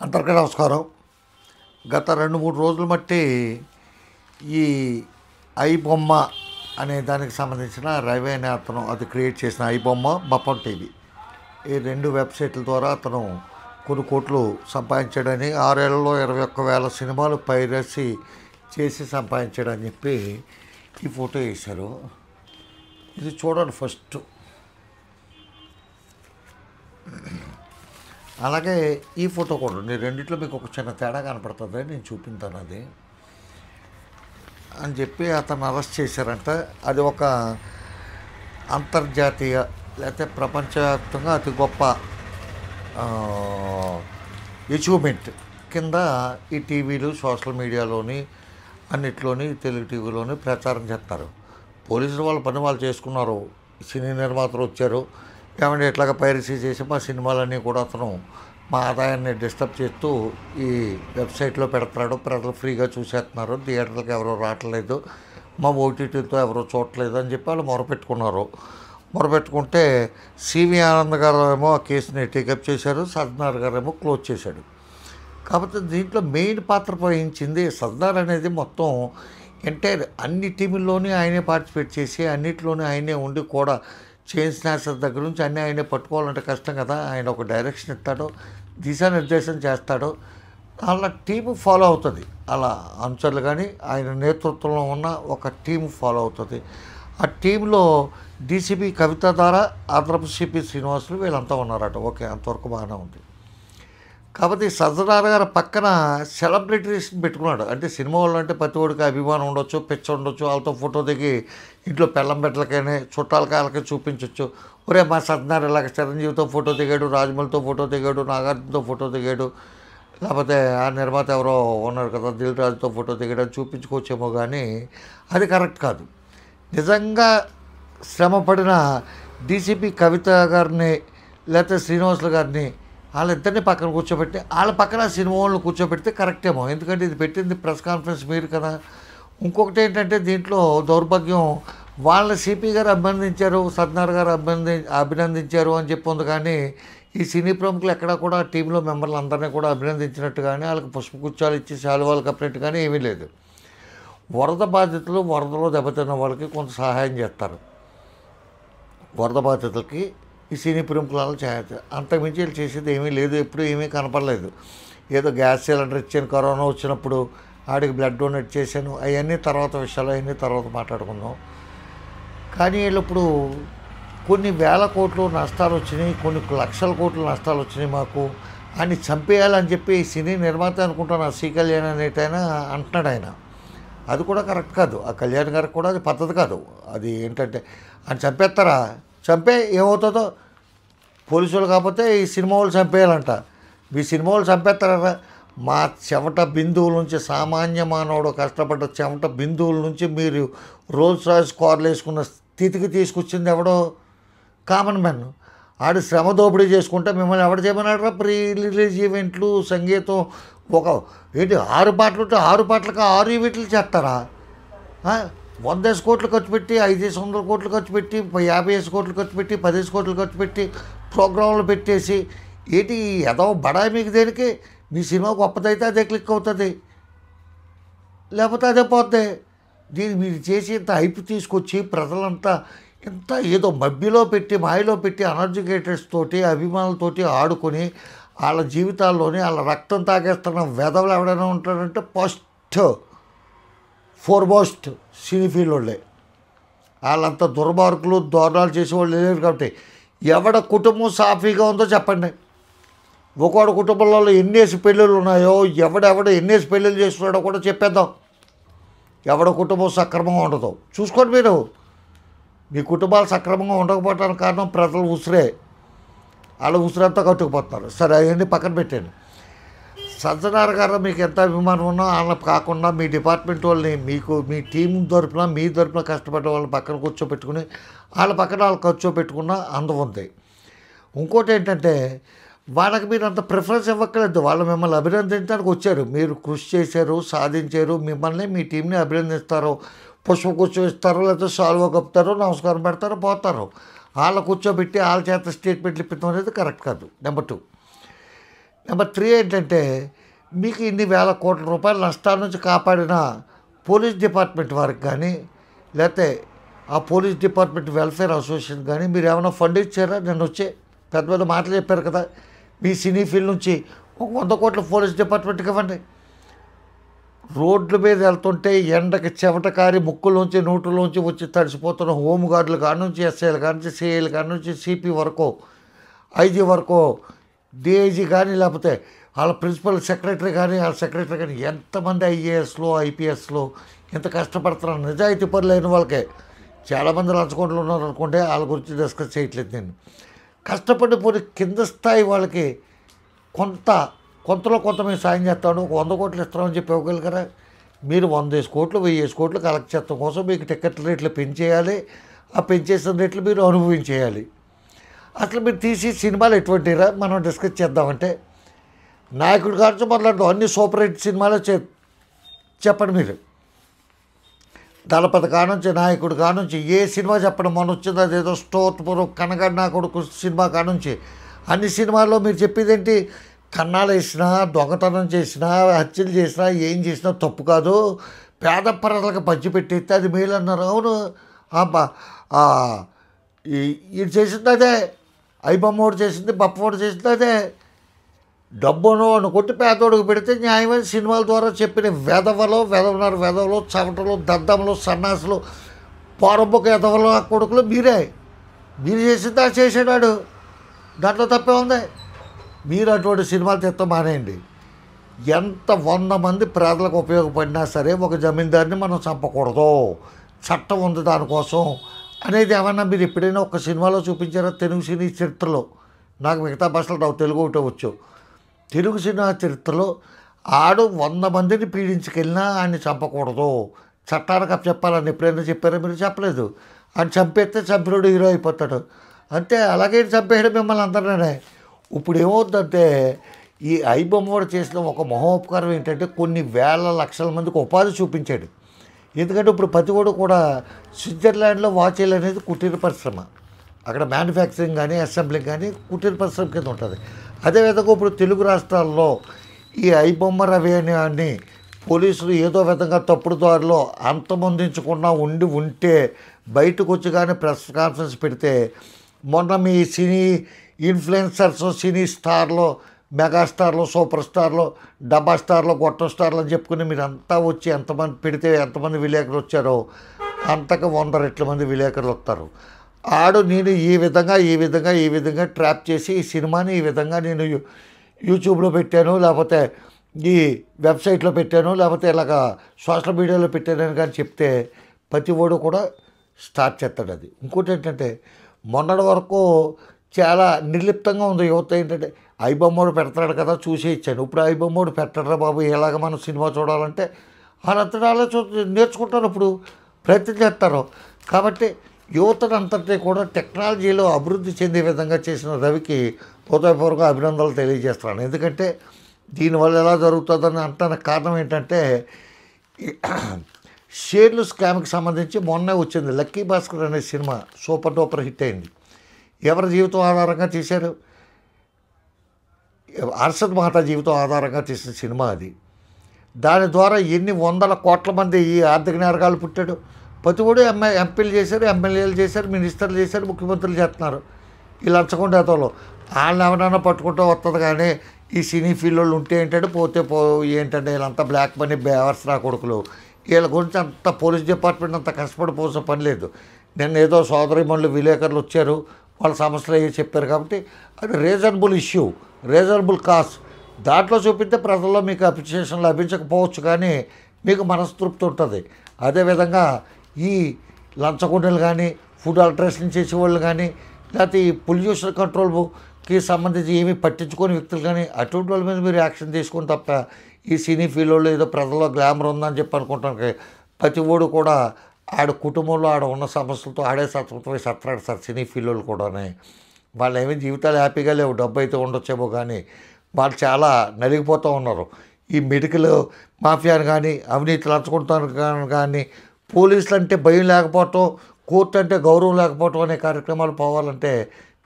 అందరికీ నమస్కారం. గత 2-3 రోజులు బట్టి ఈ ఐబొమ్మ అనే దానికి సంబంధించిన రవి అనే అతను అది క్రియేట్ చేసిన ఐబొమ్మ బప్పం టీవీ ఈ 2 వెబ్సైట్ల ద్వారా అతను కొన్ని కోట్లు సంపాదించాడని 6 ఏళ్లలో 21,000 సినిమాలు పైరసీ చేసి సంపాదించాడని చెప్పి ఈ ఫోటో వేశారు. ఇది చూడండి ఫస్ట్. అలాగే ఈ ఫోటో కూడా ఉంది. రెండిట్లో మీకు ఒక చిన్న తేడా కనపడుతుంది, నేను చూపించాను అది అని చెప్పి అతను అరెస్ట్ చేశారంట. అది ఒక అంతర్జాతీయ లేకపోతే ప్రపంచవ్యాప్తంగా అతి గొప్ప అచీవ్మెంట్ కింద ఈ టీవీలు సోషల్ మీడియాలోని అన్నిట్లోని తెలుగు టీవీలోని ప్రచారం చేస్తారు. పోలీసులు వాళ్ళ పని వాళ్ళు చేసుకున్నారు. సినీ నిర్మాతలు వచ్చారు, ఏమంటే ఇట్లాగా పైరసీ చేసి మా సినిమాలన్నీ కూడా అతను మా ఆదాయాన్ని డిస్టర్బ్ చేస్తూ ఈ వెబ్సైట్లో పెడుతున్నాడు, ప్రజలు ఫ్రీగా చూసేస్తున్నారు, థియేటర్లకు ఎవరో రావట్లేదు, మా ఓటీటీతో ఎవరో చూడట్లేదు అని చెప్పి వాళ్ళు మొరపెట్టుకున్నారు. మొరపెట్టుకుంటే సివి ఆనంద్ గారు ఏమో ఆ కేసుని టేకప్ చేశారు, సజ్జనార్ గారు ఏమో క్లోజ్ చేశాడు. కాకపోతే దీంట్లో మెయిన్ పాత్ర వహించింది సజ్జనార్ అనేది. మొత్తం ఎంటైర్ అన్ని టీముల్లోని ఆయనే పార్టిసిపేట్ చేసి అన్నింటిలోనే ఆయనే ఉండి కూడా చైన్ స్నాచర్ దగ్గర నుంచి అన్నీ ఆయనే పట్టుకోవాలంటే కష్టం కదా. ఆయన ఒక డైరెక్షన్ ఇస్తాడు, దిశానిర్దేశం చేస్తాడు, అలా టీము ఫాలో అవుతుంది. అలా అనుచరులు కానీ ఆయన నేతృత్వంలో ఉన్న ఒక టీం ఫాలో అవుతుంది. ఆ టీంలో డీసీపీ కవిత ద్వారా ఆంధ్రప్రదేశ్ సిపి శ్రీనివాసులు వీళ్ళంతా ఉన్నారట. ఓకే, అంతవరకు బాగానే ఉంది. కాబట్టి సజ్జనార్ గారు పక్కన సెలబ్రిటీస్ పెట్టుకున్నాడు. అంటే సినిమా వాళ్ళు అంటే ప్రతి ఒడికి అభిమానం ఉండొచ్చు, పిచ్చ ఉండొచ్చు, వాళ్ళతో ఫోటో దిగి ఇంట్లో పెళ్ళం బిడ్డలకైనా చుట్టాలకి చూపించవచ్చు. ఒరే మా సజ్జనార్ ఇలాగ చిరంజీవితో ఫోటో దిగాడు, రాజమౌళితో ఫోటో దిగాడు, నాగార్జునతో ఫోటో దిగాడు, లేకపోతే ఆ నిర్మాత ఎవరో ఉన్నారు కదా దిల్ రాజుతో ఫోటో దిగాడు అని చూపించుకోవచ్చేమో, కానీ అది కరెక్ట్ కాదు. నిజంగా శ్రమపడిన డీసీపీ కవిత గారిని లేకపోతే శ్రీనివాసులు గారిని వాళ్ళిద్దరిని పక్కన కూర్చోబెట్టి వాళ్ళ పక్కన సినిమా వాళ్ళని కూర్చోబెడితే కరెక్టేమో. ఎందుకంటే ఇది పెట్టింది ప్రెస్ కాన్ఫరెన్స్ మీరు కదా. ఇంకొకటి ఏంటంటే దీంట్లో దౌర్భాగ్యం, వాళ్ళ సిపి గారు అభినందించారు, సజ్జనార్ గారు అభినందించారు అని చెప్పి ఉంది, కానీ ఈ సినీ ప్రముఖులు ఎక్కడా కూడా టీంలో మెంబర్లు అందరినీ కూడా అభినందించినట్టు కానీ వాళ్ళకి పుష్పగుచ్చాలు ఇచ్చి శాలువాలు కప్పినట్టు కానీ ఏమీ లేదు. వరద బాధితులు, వరదలో దెబ్బతిన్న వాళ్ళకి కొంత సహాయం చేస్తారు. వరద బాధితులకి ఈ సినీ ప్రముఖులు చేయాలి, అంతకుమించి వీళ్ళు చేసేది ఏమీ లేదు. ఎప్పుడు ఏమీ కనపడలేదు. ఏదో గ్యాస్ సిలిండర్ ఇచ్చాను, కరోనా వచ్చినప్పుడు ఆడికి బ్లడ్ డొనేట్ చేశాను, అవన్నీ తర్వాత విషయాలు, అవన్నీ తర్వాత మాట్లాడుకుందాం. కానీ వీళ్ళు ఇప్పుడు కొన్ని వేల కోట్లు నష్టాలు వచ్చినాయి, కొన్ని లక్షల కోట్లు నష్టాలు వచ్చినాయి మాకు అని చంపేయాలని చెప్పి సినీ నిర్మాత అనుకుంటాను సి కళ్యాణ్ అనేటైనా అంటున్నాడు ఆయన. అది కూడా కరెక్ట్ కాదు. ఆ కళ్యాణ్ గారికి కూడా అది పద్ధతి కాదు. అది ఏంటంటే అని చంపేస్తారా, చంపే ఏమవుతుందో పోలీసులు కాకపోతే ఈ సినిమా వాళ్ళు చంపేయాలంట. మీ సినిమా వాళ్ళు చంపేస్తారా? మా చెమట బిందువుల నుంచి, సామాన్య మానవుడు కష్టపడ్డ చెమట బిందువుల నుంచి మీరు రోల్స్ రాయిస్ కార్లు వేసుకున్న స్థితికి తీసుకొచ్చింది ఎవడో? Common man. ఆడు శ్రమ దోపిడీ చేసుకుంటే మిమ్మల్ని ఎవడు చేయమన్నాడు? ప్రీ రిలీజ్ ఈవెంట్లు, సంగీతం, ఒక ఏంటి 6 పాటలు ఉంటే 6 పాటలకు 6 ఈవెంట్లు చేస్తారా? 100 కోట్లు ఖర్చు పెట్టి, 500 కోట్లు ఖర్చు పెట్టి, 50 కోట్లు ఖర్చు పెట్టి, 10 కోట్లు ఖర్చు పెట్టి ప్రోగ్రాంలు పెట్టేసి ఏంటి ఏదో బడాయి మీకు దేనికి? మీ సినిమా గొప్పదైతే అదే క్లిక్ అవుతుంది, లేకపోతే అదే పోద్ది. దీన్ని మీరు చేసి ఇంత హైప్ తీసుకొచ్చి ప్రజలంతా ఇంత ఏదో మబ్బిలో పెట్టి, మాయలో పెట్టి, అన్ఎడ్యుకేటెడ్స్ తోటి, అభిమానులతోటి ఆడుకొని వాళ్ళ జీవితాల్లోని వాళ్ళ రక్తం తాగేస్తున్న వెధవలు ఎవడైనా ఉంటాడంటే ఫస్ట్ ఫోర్మోస్ట్ సినీ ఫీల్డ్ వాళ్ళే. వాళ్ళంతా దుర్మార్గులు, దోరణాలు చేసేవాళ్ళు లేరు. కాబట్టి ఎవడ కుటుంబం సాఫీగా ఉందో చెప్పండి. ఒకవాడు కుటుంబంలో ఎన్నేసి పెళ్ళిళ్ళు ఉన్నాయో, ఎవడెవడ ఎన్నేసి పెళ్ళిళ్ళు చేస్తున్నాడో కూడా చెప్పేద్దాం. ఎవడ కుటుంబం సక్రమంగా ఉండదు చూసుకోండి మీరు. మీ కుటుంబాలు సక్రమంగా ఉండకపోవడానికి కారణం ప్రజలు ఉసిరే. వాళ్ళ ఉసిరంతా కట్టుకుపోతున్నారు. సరే, అవన్నీ పక్కన పెట్టండి. సజ్జనార్ గారు మీకు ఎంత అభిమానం ఉన్నా వాళ్ళ కాకుండా మీ డిపార్ట్మెంట్ వాళ్ళని, మీకు మీ టీం తరపున, మీ తరపున కష్టపడే వాళ్ళని పక్కన కూర్చోబెట్టుకుని వాళ్ళ పక్కన వాళ్ళు కూర్చోబెట్టుకున్న అందం ఉంది. ఇంకోటి ఏంటంటే వాళ్ళకి మీరు అంత ప్రిఫరెన్స్ ఇవ్వక్కర్లేదు. వాళ్ళు మిమ్మల్ని అభినందించడానికి వచ్చారు, మీరు కృషి చేశారు, సాధించారు, మిమ్మల్ని మీ టీంని అభినందిస్తారు, పుష్పగుచ్చం ఇస్తారు, లేకపోతే సాల్వా కప్పుతారు, నమస్కారం పెడతారు, పోతారు. వాళ్ళ కూర్చోబెట్టి వాళ్ళ చేత స్టేట్మెంట్లు ఇప్పించడం అనేది కరెక్ట్ కాదు. నెంబర్ 2, నెంబర్ 3 ఏంటంటే మీకు ఇన్ని వేల కోట్ల రూపాయల నష్టాల నుంచి కాపాడిన పోలీస్ డిపార్ట్మెంట్ వారికి కానీ, లేకపోతే ఆ పోలీస్ డిపార్ట్మెంట్ వెల్ఫేర్ అసోసియేషన్ కానీ మీరు ఏమైనా ఫండ్ ఇచ్చారా? నిన్న వచ్చే పెద్ద పెద్ద మాటలు చెప్పారు కదా, మీ సినీ ఫీల్డ్ నుంచి ఒక 100 కోట్ల పోలీస్ డిపార్ట్మెంట్కి ఇవ్వండి. రోడ్ల మీద వెళ్తుంటే ఎండకి చెమట కారి ముక్కులోంచి నోటులోంచి వచ్చి తడిసిపోతున్న హోమ్ గార్డుల కాడ నుంచి, ఎస్ఐల కాడ నుంచి, సిఐల కాడ నుంచి, సిపి వరకు, ఐజీ వరకు, డిఐజీ కానీ, లేకపోతే వాళ్ళ ప్రిన్సిపల్ సెక్రటరీ కానీ, వాళ్ళ సెక్రటరీ కానీ, ఎంతమంది ఐఏఎస్లో ఐపీఎస్లో ఇంత కష్టపడుతున్నారు. నిజాయితీ పనులు అయిన వాళ్ళకే. చాలామంది లంచగొండలు ఉన్నారు అనుకుంటే వాళ్ళ గురించి డిస్కస్ చేయట్లేదు నేను. కష్టపడి పోయి కింద స్థాయి వాళ్ళకి కొంతలో కొంత మేము సాయం చేస్తాను, ఒక 100 కోట్లు ఇస్తామని చెప్పి ఇవ్వగలిగారా? మీరు 100 కోట్లు 1000 కోట్లు కలెక్ట్ చేయడం కోసం మీకు టికెట్ రేట్లు పెంచేయాలి. ఆ పెంచేసిన రేట్లు మీరు అనుభవించేయాలి. అసలు మీరు తీసి సినిమాలు ఎటువంటిరా మనం డిస్కస్ చేద్దామంటే, నాయకుడి కావచ్చు మొదలెడదాం, అన్ని సూపర్ హిట్ సినిమాలు చెప్పండి మీరు. దళపతి కానుంచి, నాయకుడు కానుంచి, ఏ సినిమా చెప్పండి. మొన్న వచ్చింది అదేదో స్టోత్పురం కనగడ్ నా కొడుకు సినిమా కానుంచి అన్ని సినిమాల్లో మీరు చెప్పేది ఏంటి? కన్నాలు వేసినా, దొంగతనం చేసినా, హత్యలు చేసినా, ఏం చేసినా తప్పు కాదు, పేద ప్రజలకు పంచిపెట్టేస్తే అది మేలు అన్నారు. అవును, ఇది చేసింది అదే, ఐబమ్మోడు చేసింది, బప్పోడు చేసింది అదే. డబ్బును కొట్టి పేదోడికి పెడితే న్యాయమైన సినిమాల ద్వారా చెప్పిన వెధవలో చవటలు, దద్దములు, సన్నాసులు, పోరబొక్క ఎదవలు కొడుకులు మీరు చేసిందా చేసాడు, దాంట్లో తప్పే ఉంది. మీరు అటువంటి సినిమాలు తెత్త మానేయండి. ఎంత 100 మంది పేదలకు ఉపయోగపడినా సరే ఒక జమీందారిని మనం చంపకూడదు, చట్టం ఉంది దానికోసం అనేది ఏమన్నా మీరు ఎప్పుడైనా ఒక సినిమాలో చూపించారా? తెలుగు సినీ చరిత్రలో, నాకు మిగతా భాషలు రావు, తెలుగు ఒకటే వచ్చు. తెలుగు సినిమా చరిత్రలో 100 మందిని పీడించుకెళ్ళినా ఆయన్ని చంపకూడదు, చట్టానికి చెప్పాలని ఎప్పుడైనా చెప్పారా? మీరు చెప్పలేదు. ఆయన చంపేస్తే చంపినోడు హీరో అయిపోతాడు అంతే. అలాగే చంపేయడం మిమ్మల్ని అందరినే. ఇప్పుడు ఏమవుతుందంటే ఈ ఐబొమ్మవాడు చేసిన ఒక మహోపకారం ఏంటంటే కొన్ని వేల లక్షల మందికి ఉపాధి చూపించాడు. ఎందుకంటే ఇప్పుడు ప్రతివాడు కూడా స్విట్జర్లాండ్లో వాచీలు అనేది కుటీర పరిశ్రమ, అక్కడ మ్యానుఫ్యాక్చరింగ్ కానీ అసెంబ్లింగ్ కానీ కుటీర పరిశ్రమ కింద ఉంటుంది. అదేవిధంగా ఇప్పుడు తెలుగు రాష్ట్రాల్లో ఈ ఐబొమ్మ రవి అని పోలీసులు ఏదో విధంగా తప్పుడు దారిలో అంతమొందించకుండా ఉంటే బయటకు వచ్చి కానీ ప్రెస్ కాన్ఫరెన్స్ పెడితే, మొన్న మీ సినీ ఇన్ఫ్లుయెన్సర్స్, సినీ స్టార్లు, మెగాస్టార్లు, సూపర్ స్టార్లు, డబ్బా స్టార్లు, గొట్ట స్టార్లు అని చెప్పుకుని మీరంతా వచ్చి ఎంతమంది పెడితే ఎంతమంది విలేకరులు వచ్చారో అంతకు 100 రెట్ల మంది విలేకరులు వస్తారు. నేను ఈ విధంగా ట్రాప్ చేసి ఈ సినిమాని ఈ విధంగా నేను యూట్యూబ్లో పెట్టాను, లేకపోతే ఈ వెబ్సైట్లో పెట్టాను, లేకపోతే ఇలాగ సోషల్ మీడియాలో పెట్టానని కానీ చెప్తే ప్రతి ఓడు కూడా స్టార్ట్ చేస్తాడు. అది ఇంకోటి ఏంటంటే మొన్నటి వరకు చాలా నిర్లిప్తంగా ఉంది యువత. ఏంటంటే ఐబొమ్మోడు పెడతాడు కదా చూసి ఇచ్చాను. ఇప్పుడు ఐబొమ్మోడు పెట్టడరా బాబు, ఎలాగ మనం సినిమా చూడాలంటే వాళ్ళంతటా నేర్చుకుంటారు, ఇప్పుడు ప్రయత్నం చేస్తారు. కాబట్టి యువతనంతటి కూడా టెక్నాలజీలో అభివృద్ధి చెందే విధంగా చేసిన రవికి హృదయపూర్వక అభినందనలు తెలియజేస్తున్నాను. ఎందుకంటే దీనివల్ల ఎలా జరుగుతుందని అంటానికి కారణం ఏంటంటే షేర్లు స్కామ్కి సంబంధించి మొన్నే వచ్చింది లక్కీ భాస్కర్ అనే సినిమా, సూపర్ డూపర్ హిట్ అయింది. ఎవరి జీవితం ఆధారంగా తీశారు? అర్షద్ మహతా జీవితం ఆధారంగా తీసిన సినిమా అది. దాని ద్వారా ఎన్ని 100 కోట్ల మంది ఈ ఆర్థిక నేరగాళ్ళు పుట్టాడు. ప్రతి కూడా ఎంపీలు చేశారు, ఎమ్మెల్యేలు చేశారు, మినిస్టర్లు చేశారు, ముఖ్యమంత్రులు చేస్తున్నారు. ఈ లంచగొండేతోళ్ళు వాళ్ళని ఎవరైనా పట్టుకుంటూ వస్తుంది. కానీ ఈ సినీ ఫీల్డ్ వాళ్ళు ఉంటే ఏంటంటే ఏంటంటే వీళ్ళంతా బ్లాక్ మనీ బేవర్స్ నా కొడుకులు, వీళ్ళ గురించి అంత పోలీస్ డిపార్ట్మెంట్ అంత కష్టపడిపోసిన పని లేదు. నిన్న ఏదో సోదరిమణులు విలేకరులు వచ్చారు, వాళ్ళ సమస్యలు అయ్యి చెప్పారు. కాబట్టి అది రీజనబుల్ ఇష్యూ, రీజనబుల్ కాస్ట్. దాంట్లో చూపిస్తే ప్రజల్లో మీకు అప్రిషియేషన్ లభించకపోవచ్చు, కానీ మీకు మనస్తృప్తి ఉంటుంది. అదేవిధంగా ఈ లంచగొండలు కానీ, ఫుడ్ ఆల్టరేషన్ చేసేవాళ్ళు కానీ, లేకపోతే ఈ పొల్యూషన్ కంట్రోల్కి సంబంధించి ఏమీ పట్టించుకోని వ్యక్తులు కానీ అటువంటి వాళ్ళ మీద మీరు యాక్షన్ తీసుకుని తప్ప ఈ సినీ ఫీల్డ్ వాళ్ళు ఏదో ప్రజల్లో గ్లామర్ ఉందని చెప్పి అనుకుంటాను. ప్రతి ఓడు కూడా కుటుంబంలో ఉన్న సమస్యలతో సతమతమై సత్రాడు సార్ సినీ ఫీల్డ్ వాళ్ళు కూడానే. వాళ్ళు ఏమీ జీవితాలు హ్యాపీగా లేవు, డబ్బు అయితే ఉండొచ్చేమో కానీ వాళ్ళు చాలా నలిగిపోతూ ఉన్నారు. ఈ మెడికల్ మాఫియాని కానీ, అవినీతి లంచుకుంటాను కానీ, పోలీసులు అంటే భయం లేకపోవటం, కోర్టు అంటే గౌరవం లేకపోవటం అనే కార్యక్రమాలు పోవాలంటే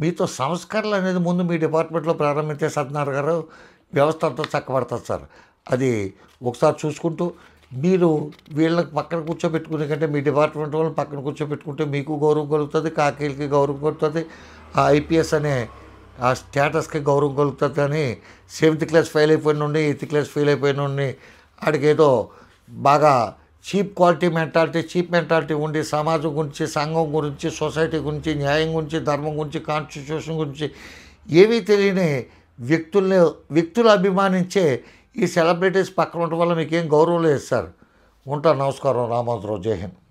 మీతో సంస్కరణలు అనేది ముందు మీ డిపార్ట్మెంట్లో ప్రారంభించే సత్యనారాయణ గారు. వ్యవస్థ అంతా చక్కబడుతుంది సార్. అది ఒకసారి చూసుకుంటూ మీరు వీళ్ళకి పక్కన కూర్చోబెట్టుకునే కంటే మీ డిపార్ట్మెంట్ వాళ్ళని పక్కన కూర్చోబెట్టుకుంటే మీకు గౌరవం కలుగుతుంది, కాకీలకి గౌరవం కలుగుతుంది, ఆ ఐపీఎస్ అనే ఆ స్టేటస్కి గౌరవం కలుగుతుంది. అని 7th క్లాస్ ఫెయిల్ అయిపోయిన నుండి 8th క్లాస్ ఫెయిల్ అయిపోయిన నుండి ఆడికి ఏదో బాగా చీప్ మెంటాలిటీ ఉండి సమాజం గురించి, సంఘం గురించి, సొసైటీ గురించి, న్యాయం గురించి, ధర్మం గురించి, కాన్స్టిట్యూషన్ గురించి ఏమీ తెలియని వ్యక్తులు అభిమానించే ఈ సెలబ్రిటీస్ పక్కన ఉండడం వల్ల మీకేం గౌరవం లేదు సార్. ఉంటాను. నమస్కారం. రామోజీరావు. జై హింద్.